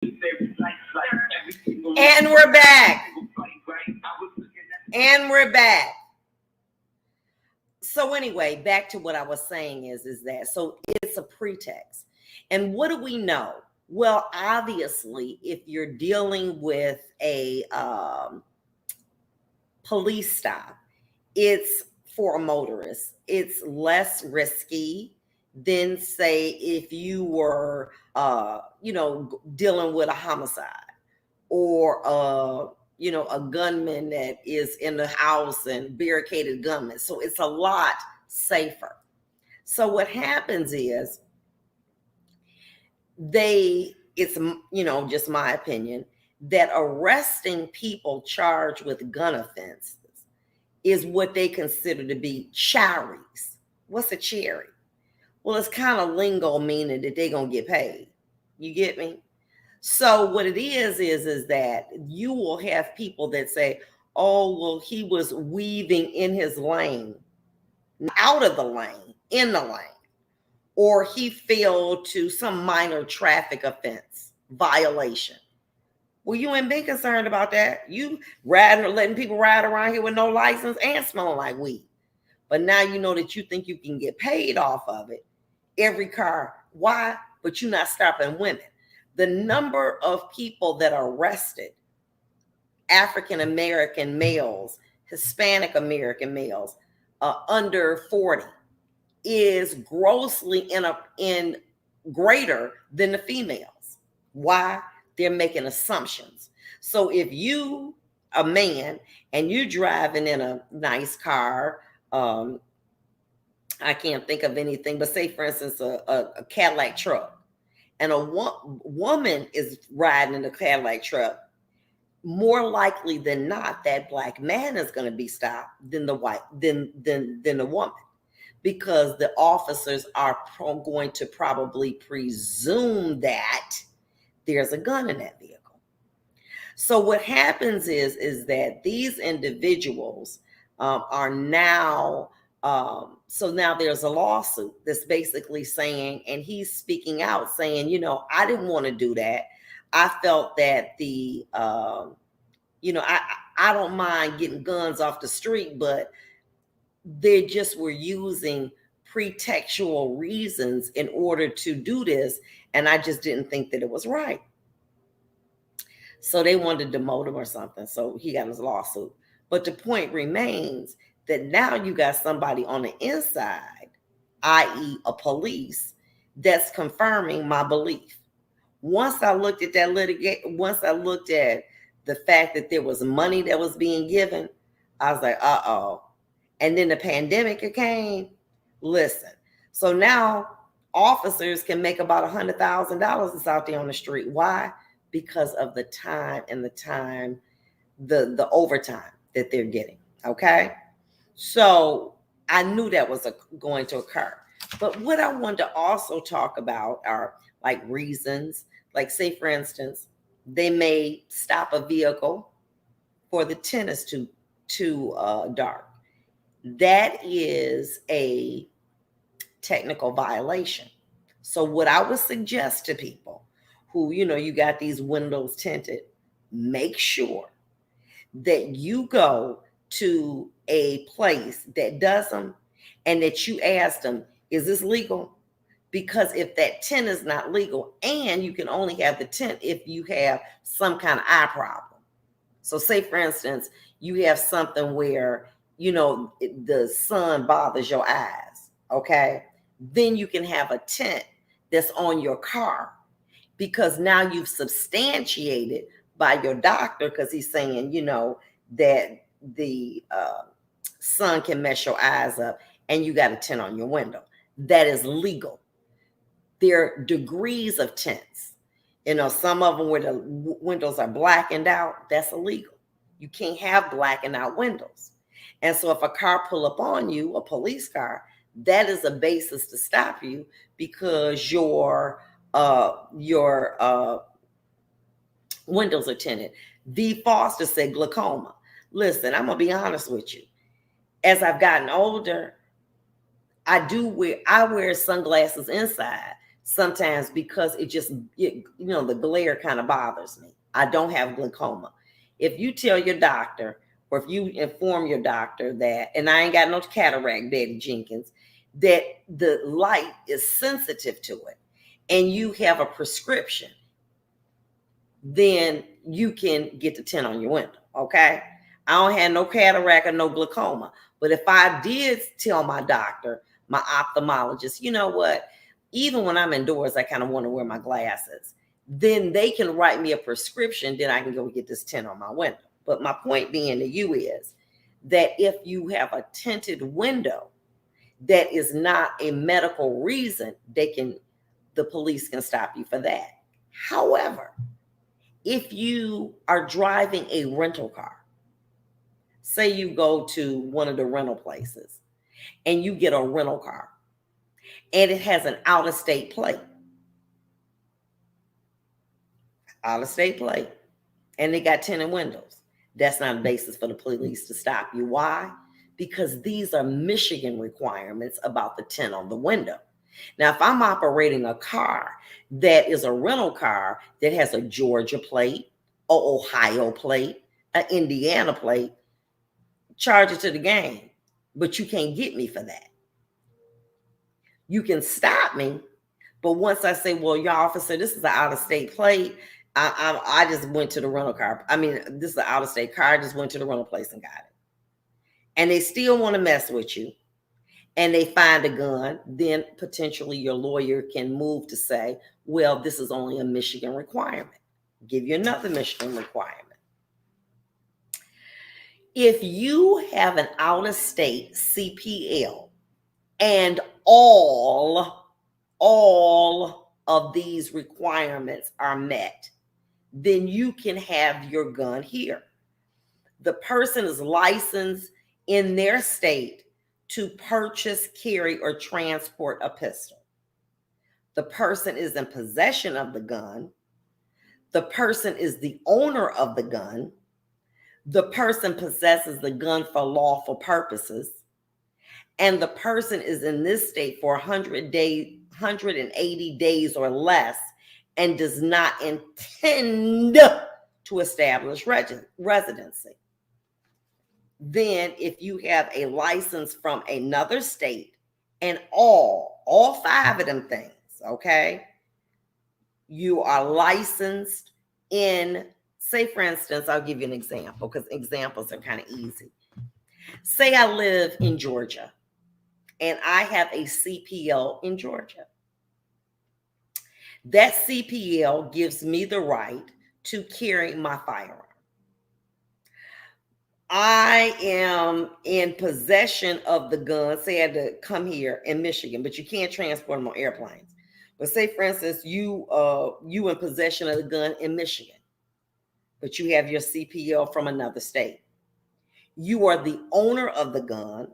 And we're back. And we're back. So anyway, back to what I was saying is that so it's a pretext. And what do we know? Well, obviously, if you're dealing with a police stop, it's for a motorist. It's less risky than say if you were dealing with a homicide or a gunman that is in the house and barricaded gunman. So it's a lot safer. So what happens is it's just my opinion, that arresting people charged with gun offenses is what they consider to be cherries. What's a cherry? Well, it's kind of lingo meaning that they're going to get paid. You get me? So what it is that you will have people that say, oh, well, he was weaving in his lane, out of the lane, in the lane, or he failed to some minor traffic offense violation. Well, you ain't been concerned about that. You riding or letting people ride around here with no license and smelling like weed. But now you know that you think you can get paid off of it. Every car. Why? But you're not stopping women. The number of people that are arrested, African American males, Hispanic American males, under 40, is grossly in greater than the females. Why? They're making assumptions. So if you, a man, and you're driving in a nice car, I can't think of anything, but say, for instance, a Cadillac truck, and a woman is riding in a Cadillac truck, more likely than not, that black man is going to be stopped than the woman, because the officers are going to probably presume that there's a gun in that vehicle. So what happens is that these individuals are now, so now there's a lawsuit that's basically saying, and he's speaking out saying, I didn't want to do that. I felt that I don't mind getting guns off the street, but they just were using pretextual reasons in order to do this. And I just didn't think that it was right. So they wanted to demote him or something. So he got his lawsuit. But the point remains that now you got somebody on the inside, i.e. a police, that's confirming my belief. Once I looked at that once I looked at the fact that there was money that was being given, I was like, uh-oh. And then the pandemic came. Listen. So now officers can make about $100,000 that's out there on the street. Why? Because of the time and the overtime that they're getting. Okay. So I knew that was going to occur. But what I wanted to also talk about are like reasons, like say, for instance, they may stop a vehicle for the tint is too dark. That is a technical violation. So what I would suggest to people who, you got these windows tinted, make sure that you go to a place that does them and that you ask them, is this legal? Because if that tint is not legal, and you can only have the tint if you have some kind of eye problem. So say, for instance, you have something where, the sun bothers your eyes, okay? Then you can have a tint that's on your car, because now you've substantiated by your doctor, because he's saying, that the sun can mess your eyes up, and you got a tint on your window. That is legal. There are degrees of tints. Some of them where the windows are blackened out, that's illegal. You can't have blackened out windows. And so if a car pull up on you, a police car, that is a basis to stop you, because your windows are tinted. V. Foster said glaucoma. Listen, I'm going to be honest with you. As I've gotten older, I wear sunglasses inside sometimes because the glare kind of bothers me. I don't have glaucoma. If you tell your doctor, or if you inform your doctor that, and I ain't got no cataract, Betty Jenkins, that the light is sensitive to it, and you have a prescription, then you can get the tint on your window, okay? I don't have no cataract or no glaucoma. But if I did tell my doctor, my ophthalmologist, you know what? Even when I'm indoors, I kind of want to wear my glasses. Then they can write me a prescription, then I can go get this tint on my window. But my point being to you is that if you have a tinted window that is not a medical reason, the police can stop you for that. However, if you are driving a rental car, say you go to one of the rental places and you get a rental car and it has an out-of-state plate, and they got tinted windows, that's not a basis for the police to stop you. Why? Because these are Michigan requirements about the tint on the window. Now, if I'm operating a car that is a rental car that has a Georgia plate, an Ohio plate, an Indiana plate, charge it to the game. But you can't get me for that. You can stop me, but once I say, well, your officer, this is an out-of-state plate, I just went to the rental car. I mean, this is an out-of-state car. I just went to the rental place and got it. And they still want to mess with you, and they find a gun, then potentially your lawyer can move to say, well, this is only a Michigan requirement. Give you another Michigan requirement. If you have an out-of-state CPL and all of these requirements are met, then you can have your gun here. The person is licensed in their state to purchase, carry, or transport a pistol. The person is in possession of the gun. The person is the owner of the gun. The person possesses the gun for lawful purposes. And the person is in this state for 180 days or less and does not intend to establish residency. Then if you have a license from another state and all five of them things, okay, you are licensed in, say for instance, I'll give you an example because examples are kind of easy. Say I live in Georgia and I have a CPL in Georgia. That CPL gives me the right to carry my firearm. I am in possession of the gun. Say I had to come here in Michigan, but you can't transport them on airplanes. But say, for instance, you in possession of the gun in Michigan, but you have your CPL from another state. You are the owner of the gun,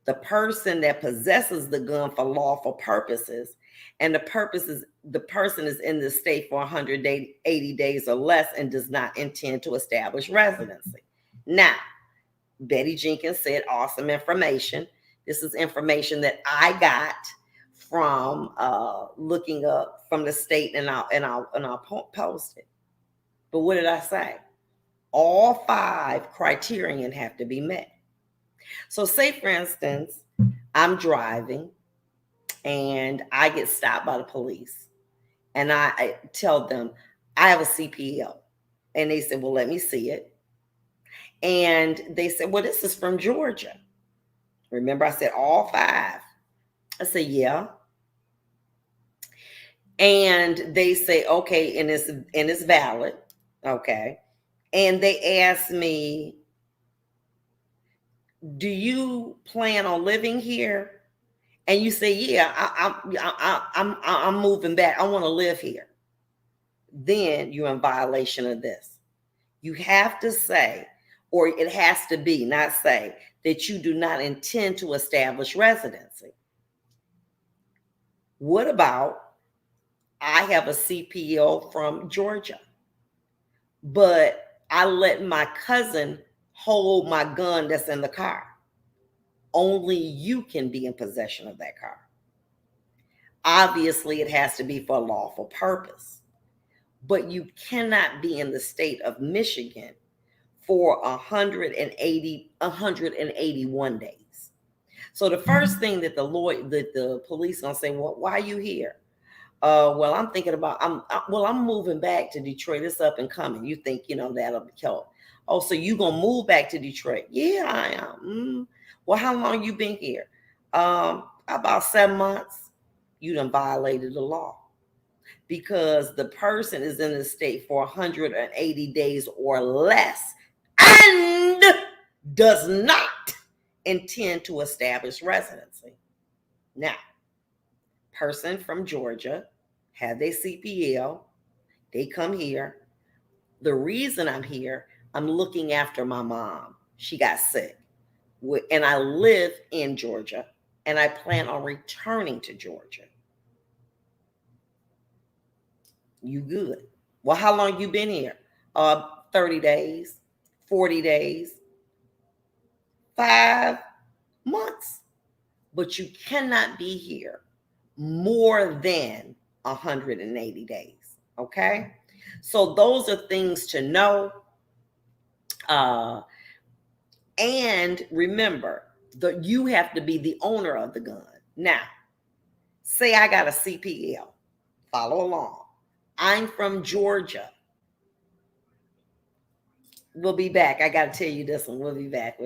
the person that possesses the gun for lawful purposes, and the person is in the state for 180 days or less and does not intend to establish residency. Now, Betty Jenkins said awesome information. This is information that I got from looking up from the state, and I'll post it. But what did I say? All five criterion have to be met. So say, for instance, I'm driving and I get stopped by the police and I tell them I have a CPL. And they said, well, let me see it. And they said, well, this is from Georgia. Remember, I said all five. I said, yeah. And they say, okay, and it's valid. Okay. And they asked me, do you plan on living here? And you say, yeah, I'm moving back. I want to live here. Then you're in violation of this. You have to say, or it has to be, not say, that you do not intend to establish residency. What about I have a CPL from Georgia, but I let my cousin hold my gun that's in the car? Only you can be in possession of that car. Obviously, it has to be for a lawful purpose. But you cannot be in the state of Michigan for 181 days. So the first thing that the police gonna say, well, why are you here? Well, I'm thinking about I'm moving back to Detroit. It's up and coming. You think that'll be killed? Oh, so you gonna move back to Detroit? Yeah, I am. Well, how long you been here? About 7 months. You done violated the law because the person is in the state for 180 days or less and does not intend to establish residency. Now, person from Georgia have their CPL, they come here. The reason I'm here, I'm looking after my mom. She got sick, and I live in Georgia, and I plan on returning to Georgia. You good? Well, how long you been here? 30 days, 40 days, 5 months. But you cannot be here more than 180 days. Okay? So those are things to know. And remember that you have to be the owner of the gun. Now, say I got a CPL. Follow along. I'm from Georgia. We'll be back. I got to tell you this one. We'll be back.